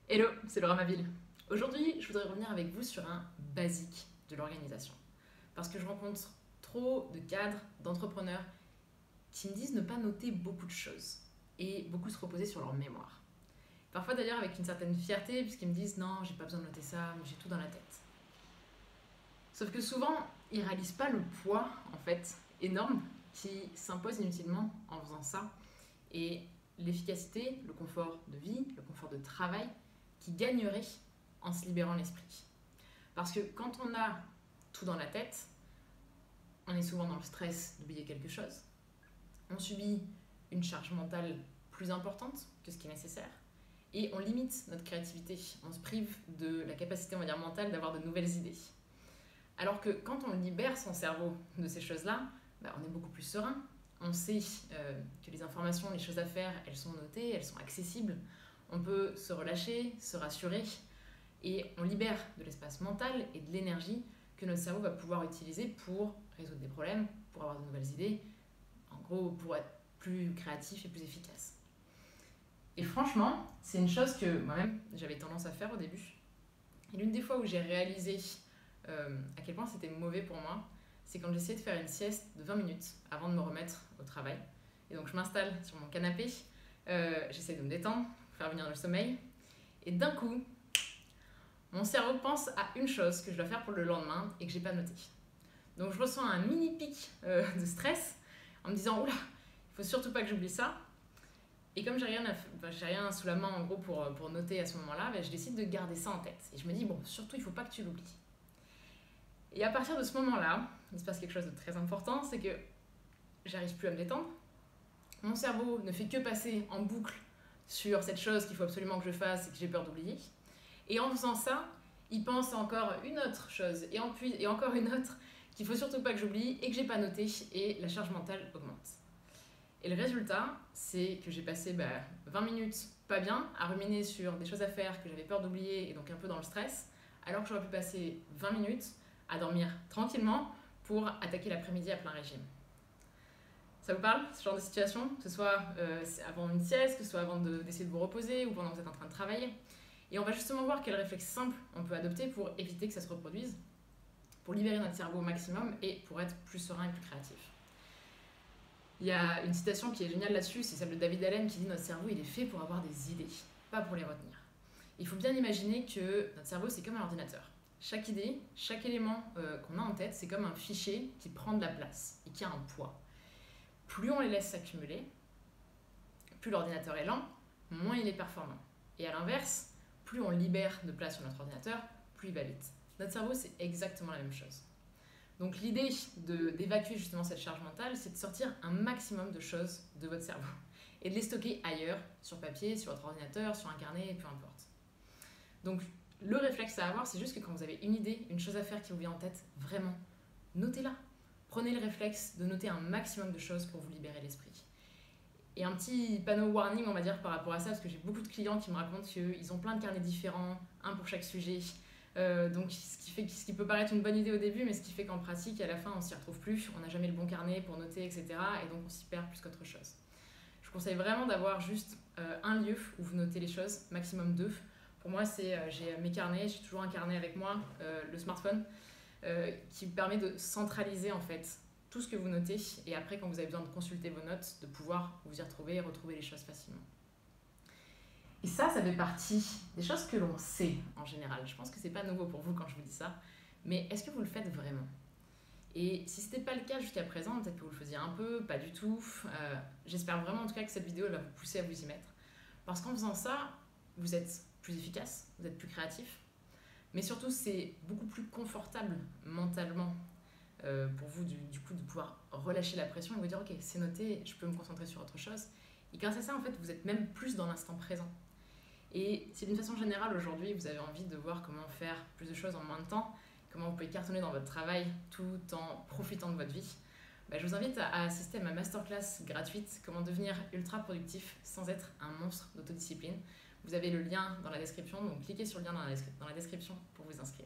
Hello, c'est Laura Maville. Aujourd'hui, je voudrais revenir avec vous sur un basique de l'organisation. Parce que je rencontre trop de cadres, d'entrepreneurs qui me disent ne pas noter beaucoup de choses et beaucoup se reposer sur leur mémoire. Parfois d'ailleurs avec une certaine fierté, puisqu'ils me disent non, j'ai pas besoin de noter ça, mais j'ai tout dans la tête. Sauf que souvent, ils réalisent pas le poids, en fait, énorme qui s'impose inutilement en faisant ça et l'efficacité, le confort de vie, le confort de travail qui gagnerait en se libérant l'esprit. Parce que quand on a tout dans la tête, on est souvent dans le stress d'oublier quelque chose, on subit une charge mentale plus importante que ce qui est nécessaire, et on limite notre créativité, on se prive de la capacité, on va dire, mentale d'avoir de nouvelles idées. Alors que quand on libère son cerveau de ces choses-là, on est beaucoup plus serein, on sait que les informations, les choses à faire, elles sont notées, elles sont accessibles, on peut se relâcher, se rassurer, et on libère de l'espace mental et de l'énergie que notre cerveau va pouvoir utiliser pour résoudre des problèmes, pour avoir de nouvelles idées, en gros pour être plus créatif et plus efficace. Et franchement, c'est une chose que moi-même j'avais tendance à faire au début. Et l'une des fois où j'ai réalisé à quel point c'était mauvais pour moi, c'est quand j'essayais de faire une sieste de 20 minutes avant de me remettre au travail. Et donc je m'installe sur mon canapé, j'essaie de me détendre, faire venir le sommeil, et d'un coup, mon cerveau pense à une chose que je dois faire pour le lendemain et que j'ai pas noté. Donc je ressens un mini pic de stress en me disant oula, il faut surtout pas que j'oublie ça. Et comme j'ai rien sous la main en gros pour noter à ce moment-là, je décide de garder ça en tête. Et je me dis bon, surtout il faut pas que tu l'oublies. Et à partir de ce moment-là, il se passe quelque chose de très important, c'est que j'arrive plus à me détendre. Mon cerveau ne fait que passer en boucle sur cette chose qu'il faut absolument que je fasse et que j'ai peur d'oublier. Et en faisant ça, il pense à encore une autre chose et encore une autre qu'il faut surtout pas que j'oublie et que j'ai pas noté, et la charge mentale augmente. Et le résultat, c'est que j'ai passé 20 minutes pas bien à ruminer sur des choses à faire que j'avais peur d'oublier et donc un peu dans le stress, alors que j'aurais pu passer 20 minutes à dormir tranquillement pour attaquer l'après-midi à plein régime. Ça vous parle, ce genre de situation? Que ce soit avant une sieste, que ce soit avant d'essayer de vous reposer ou pendant que vous êtes en train de travailler. Et on va justement voir quels réflexes simples on peut adopter pour éviter que ça se reproduise, pour libérer notre cerveau au maximum et pour être plus serein et plus créatif. Il y a une citation qui est géniale là-dessus, c'est celle de David Allen qui dit notre cerveau il est fait pour avoir des idées, pas pour les retenir. Il faut bien imaginer que notre cerveau c'est comme un ordinateur. Chaque idée, chaque élément qu'on a en tête, c'est comme un fichier qui prend de la place et qui a un poids. Plus on les laisse s'accumuler, plus l'ordinateur est lent, moins il est performant. Et à l'inverse, plus on libère de place sur notre ordinateur, plus il va vite. Notre cerveau, c'est exactement la même chose. Donc l'idée d'évacuer justement cette charge mentale, c'est de sortir un maximum de choses de votre cerveau et de les stocker ailleurs, sur papier, sur votre ordinateur, sur un carnet, peu importe. Donc le réflexe à avoir, c'est juste que quand vous avez une idée, une chose à faire qui vous vient en tête, vraiment, notez-la. Prenez le réflexe de noter un maximum de choses pour vous libérer l'esprit. Et un petit panneau warning, on va dire, par rapport à ça, parce que j'ai beaucoup de clients qui me racontent qu'ils ont plein de carnets différents, un pour chaque sujet. Donc ce qui peut paraître une bonne idée au début, mais ce qui fait qu'en pratique, à la fin, on s'y retrouve plus, on n'a jamais le bon carnet pour noter, etc. Et donc on s'y perd plus qu'autre chose. Je vous conseille vraiment d'avoir juste un lieu où vous notez les choses, maximum 2. Pour moi, j'ai mes carnets, j'ai toujours un carnet avec moi, le smartphone, qui permet de centraliser en fait tout ce que vous notez, et après quand vous avez besoin de consulter vos notes, de pouvoir vous y retrouver et retrouver les choses facilement. Et ça fait partie des choses que l'on sait en général. Je pense que c'est pas nouveau pour vous quand je vous dis ça, mais est-ce que vous le faites vraiment? Et si ce n'était pas le cas jusqu'à présent, peut-être que vous le faisiez un peu, pas du tout. J'espère vraiment en tout cas que cette vidéo elle va vous pousser à vous y mettre. Parce qu'en faisant ça, vous êtes plus efficace, vous êtes plus créatif, mais surtout c'est beaucoup plus confortable mentalement pour vous du coup de pouvoir relâcher la pression et vous dire ok, c'est noté, je peux me concentrer sur autre chose. Et grâce à ça, en fait, vous êtes même plus dans l'instant présent. Et si d'une façon générale aujourd'hui vous avez envie de voir comment faire plus de choses en moins de temps, comment vous pouvez cartonner dans votre travail tout en profitant de votre vie, je vous invite à assister à ma masterclass gratuite comment devenir ultra productif sans être un monstre d'autodiscipline. Vous avez le lien dans la description, donc cliquez sur le lien dans la description pour vous inscrire.